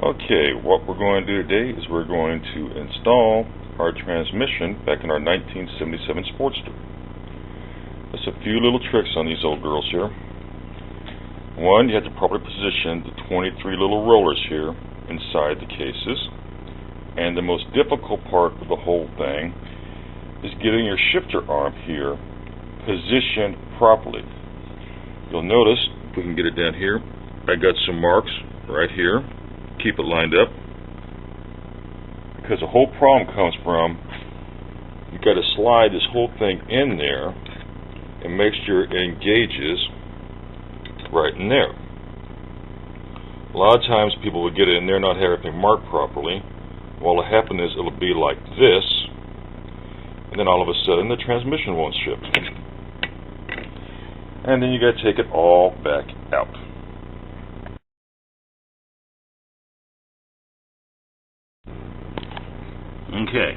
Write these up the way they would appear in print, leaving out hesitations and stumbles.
Okay, what we're going to do today is we're going to install our transmission back in our 1977 Sportster. There's a few little tricks on these old girls here. One, you have to properly position the 23 little rollers here inside the cases. And the most difficult part of the whole thing is getting your shifter arm here positioned properly. You'll notice, if we can get it down here, I got some marks right here. Keep it lined up, because the whole problem comes from you've got to slide this whole thing in there and make sure it engages right in there. A lot of times people will get it in there and not have everything marked properly. What will happen is it'll be like this, and then all of a sudden the transmission won't shift, and then you got to take it all back out. Okay,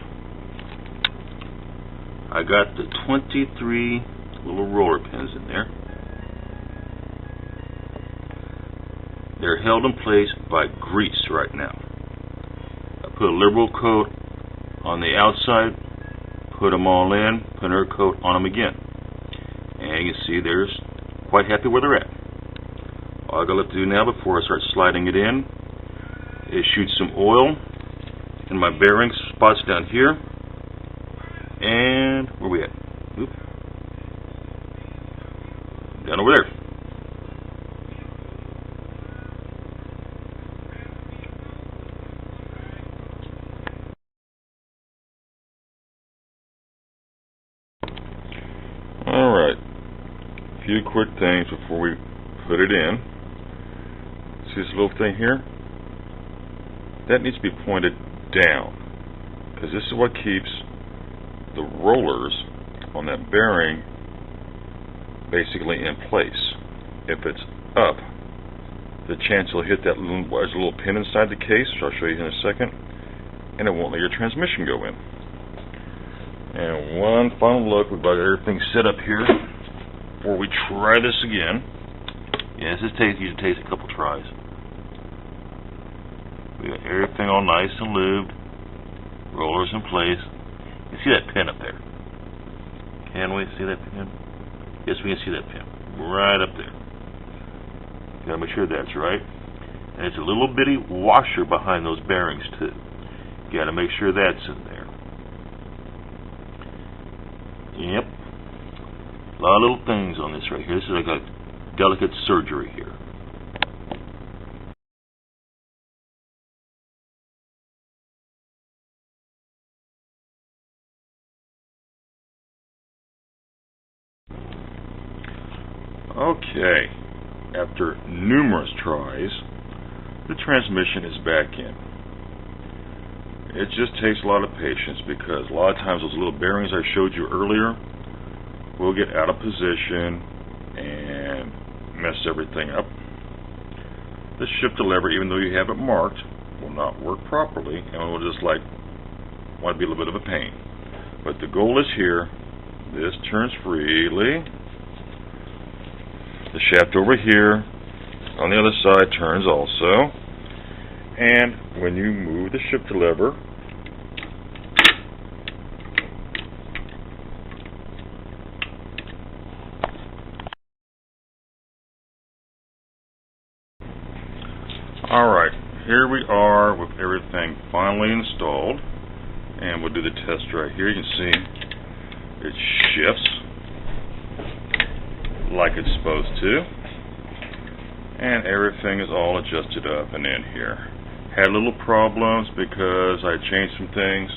I got the 23 little roller pins in there. They're held in place by grease right now. I put a liberal coat on the outside, put them all in, put another coat on them again. And you can see they're quite happy where they're at. All I got left to do now before I start sliding it in is shoot some oil in my bearing spots down here, and where we at? Oop. Down over there. Alright, a few quick things before we put it in. See this little thing here? That needs to be pointed down, because this is what keeps the rollers on that bearing basically in place. If it's up, the chance you'll hit that little pin inside the case, which I'll show you in a second, and it won't let your transmission go in. And one final look, we've got everything set up here before we try this again. Yeah, this usually takes a couple tries. We got everything all nice and lubed, rollers in place. You see that pin up there? Can we see that pin? Yes, we can see that pin right up there. Gotta make sure that's right. And it's a little bitty washer behind those bearings too. Gotta make sure that's in there. Yep. A lot of little things on this right here. This is like a delicate surgery here. Okay, after numerous tries, the transmission is back in. It just takes a lot of patience, because a lot of times those little bearings I showed you earlier will get out of position and mess everything up. The shifter lever, even though you have it marked, will not work properly, and will just want to be a little bit of a pain. But the goal is here. This turns freely. The shaft over here on the other side turns also, and when you move the shifter lever, alright, here we are with everything finally installed, and we'll do the test right here. You can see it shifts like it's supposed to, and everything is all adjusted up and in here. Had little problems because I changed some things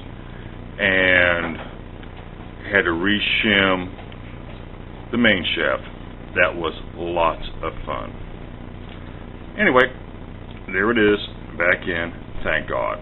and had to re-shim the main shaft. That was lots of fun. Anyway, there it is, back in, thank God.